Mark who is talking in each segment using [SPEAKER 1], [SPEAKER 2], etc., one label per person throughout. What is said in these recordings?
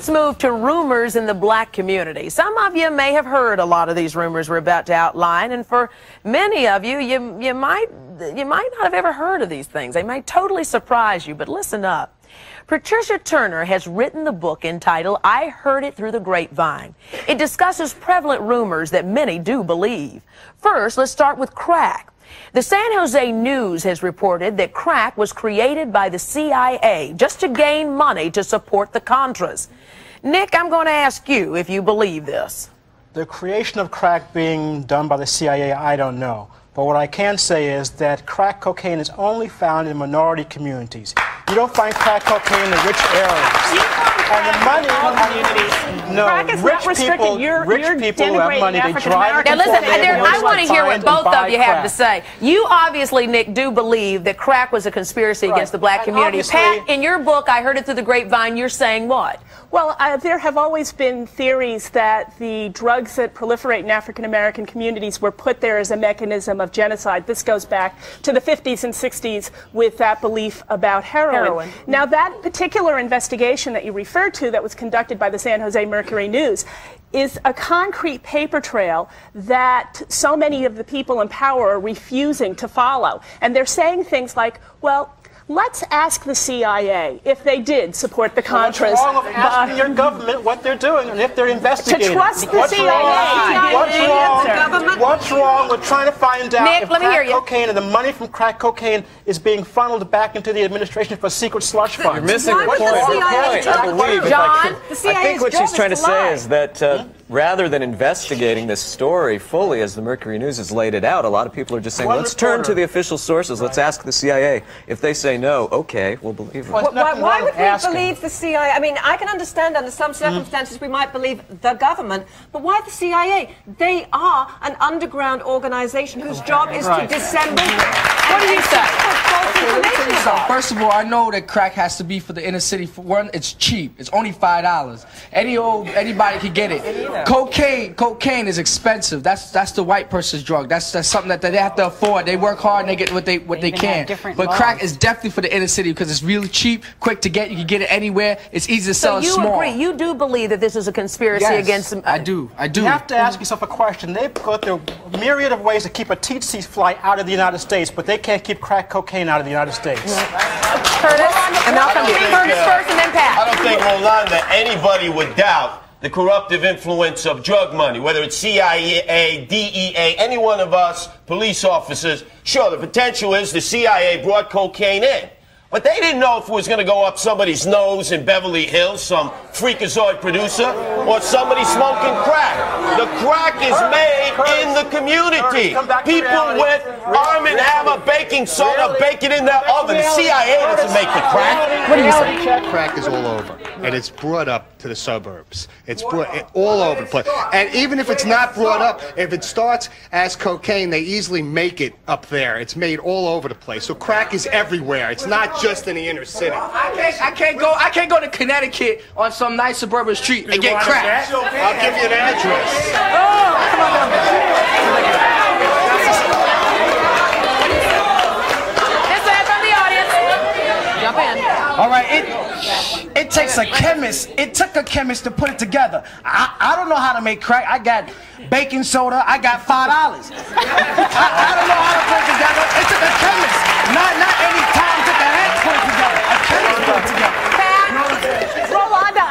[SPEAKER 1] let's move to rumors in the black community. Some of you may have heard a lot of these rumors we're about to outline, and for many of you, you might not have ever heard of these things. They may totally surprise you, but listen up. Patricia Turner has written the book entitled I Heard It Through the Grapevine. It discusses prevalent rumors that many do believe. First, let's start with crack. The San Jose News has reported that crack was created by the CIA just to gain money to support the Contras. Nick, I'm going to ask you if you believe this.
[SPEAKER 2] The creation of crack being done by the CIA, I don't know. But what I can say is that crack cocaine is only found in minority communities. You don't find crack cocaine in the rich areas. And the money, no, rich people who have money, they drive.
[SPEAKER 1] Now listen, I want to hear what both of you have to say. You obviously, Nick, do believe that crack was a conspiracy against the black community. Pat, in your book, I Heard It Through the Grapevine, you're saying what?
[SPEAKER 3] Well, there have always been theories that the drugs that proliferate in African-American communities were put there as a mechanism of genocide. This goes back to the 50s and 60s with that belief about heroin. Now, that particular investigation that you referred to that was conducted by the San Jose Mercury News is a concrete paper trail that so many of the people in power are refusing to follow. And they're saying things like, well, let's ask the CIA if they did support the Contras.
[SPEAKER 2] What's wrong with asking your government what they're doing and if they're investigating?
[SPEAKER 3] To trust the CIA.
[SPEAKER 2] What's wrong with trying to find out
[SPEAKER 1] Nick,
[SPEAKER 2] if crack cocaine and the money from crack cocaine is being funneled back into the administration for secret slush funds?
[SPEAKER 4] You're missing the point. I believe.
[SPEAKER 1] John,
[SPEAKER 4] I think what she's trying to say is that rather than investigating this story fully, as the Mercury News has laid it out, a lot of people are just saying, let's turn to the official sources. Let's ask the CIA. If they say no, okay, we'll believe them.
[SPEAKER 5] Why would we believe the CIA? I mean, I can understand under some circumstances we might believe the government, but why the CIA? They are an underground organization whose job is to dissemble.
[SPEAKER 1] What do you say?
[SPEAKER 6] First of all, I know that crack has to be for the inner city. For one, it's cheap. It's only $5. Anybody can get it. Cocaine is expensive. That's the white person's drug. That's something that they have to afford. They work hard and they get what they can. But crack is definitely for the inner city because it's really cheap, quick to get. You can get it anywhere. It's easy to sell.
[SPEAKER 1] So you agree? You do believe that this is a conspiracy against them?
[SPEAKER 6] I do.
[SPEAKER 2] You have to ask yourself a question. They've got their myriad of ways to keep a tsetse fly out of the United States, but they can't keep crack cocaine out of the United States.
[SPEAKER 1] Curtis, and I'll come to you. Curtis first and then Pat.
[SPEAKER 7] I don't think, Rolonda, anybody would doubt the corruptive influence of drug money, whether it's CIA, DEA, any one of us police officers. Sure, the potential is the CIA brought cocaine in. But they didn't know if it was going to go up somebody's nose in Beverly Hills, some freakazoid producer, or somebody smoking crack. The crack is made in the community. People with Arm & Hammer baking soda bake it in their oven. The CIA doesn't make the crack.
[SPEAKER 1] What do you say?
[SPEAKER 8] Crack is all over, and it's brought up to the suburbs. It's brought all over the place. And even if it's not brought up, if it starts as cocaine, they easily make it up there. It's made all over the place. So crack is everywhere. It's not just in the inner city.
[SPEAKER 6] I can't go to Connecticut on some nice suburban street and get crack.
[SPEAKER 8] I'll give you an address.
[SPEAKER 1] Oh, come on. This way from the audience. Jump in.
[SPEAKER 6] All right, it takes a chemist. It took a chemist to put it together. I don't know how to make crack. I got baking soda. I got $5. I don't know how to put it together. It took a chemist. Not any time took a head to put it together. A chemist put it together.
[SPEAKER 3] Rolonda,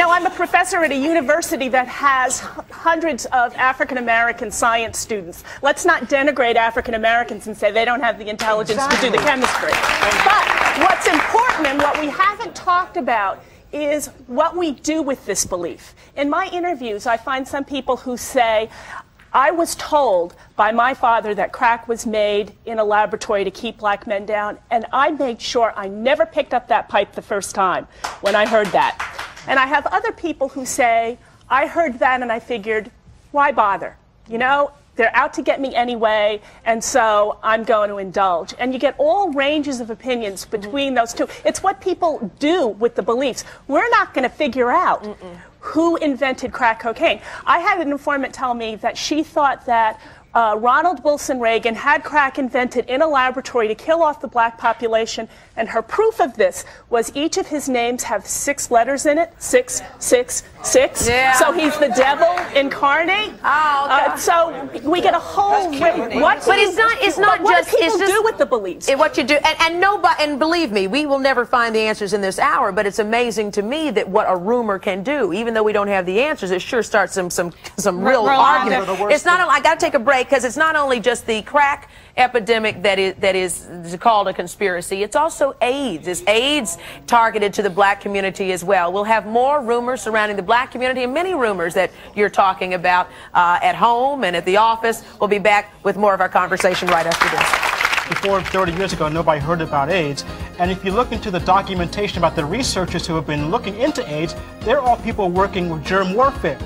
[SPEAKER 3] I'm a professor at a university that has hundreds of African-American science students. Let's not denigrate African-Americans and say they don't have the intelligence to do the chemistry. But what's important and what we haven't talked about is what we do with this belief. In my interviews, I find some people who say, I was told by my father that crack was made in a laboratory to keep black men down, and I made sure I never picked up that pipe the first time when I heard that. And I have other people who say, I heard that and I figured, why bother? You know, they're out to get me anyway, and so I'm going to indulge. And you get all ranges of opinions between those two. It's what people do with the beliefs. We're not going to figure out who invented crack cocaine. I had an informant tell me that she thought that Ronald Wilson Reagan had crack invented in a laboratory to kill off the black population, and her proof of this was each of his names have 6 letters in it. 6, 6, 6.
[SPEAKER 1] Yeah.
[SPEAKER 3] So he's the devil incarnate.
[SPEAKER 1] Oh, okay.
[SPEAKER 3] So we get a whole what?
[SPEAKER 1] But it's not
[SPEAKER 3] what
[SPEAKER 1] just
[SPEAKER 3] do people
[SPEAKER 1] it's just
[SPEAKER 3] do with the beliefs.
[SPEAKER 1] What you do, and nobody, and believe me, we will never find the answers in this hour. But it's amazing to me that what a rumor can do, even though we don't have the answers, it sure starts some real argument. It's not. I got to take a break because it's not only just the crack epidemic that is called a conspiracy. It's also AIDS. Is AIDS targeted to the black community as well? We'll have more rumors surrounding the black community and many rumors that you're talking about at home and at the office. We'll be back with more of our conversation right after this.
[SPEAKER 2] Before 30 years ago, nobody heard about AIDS. And if you look into the documentation about the researchers who have been looking into AIDS, they're all people working with germ warfare.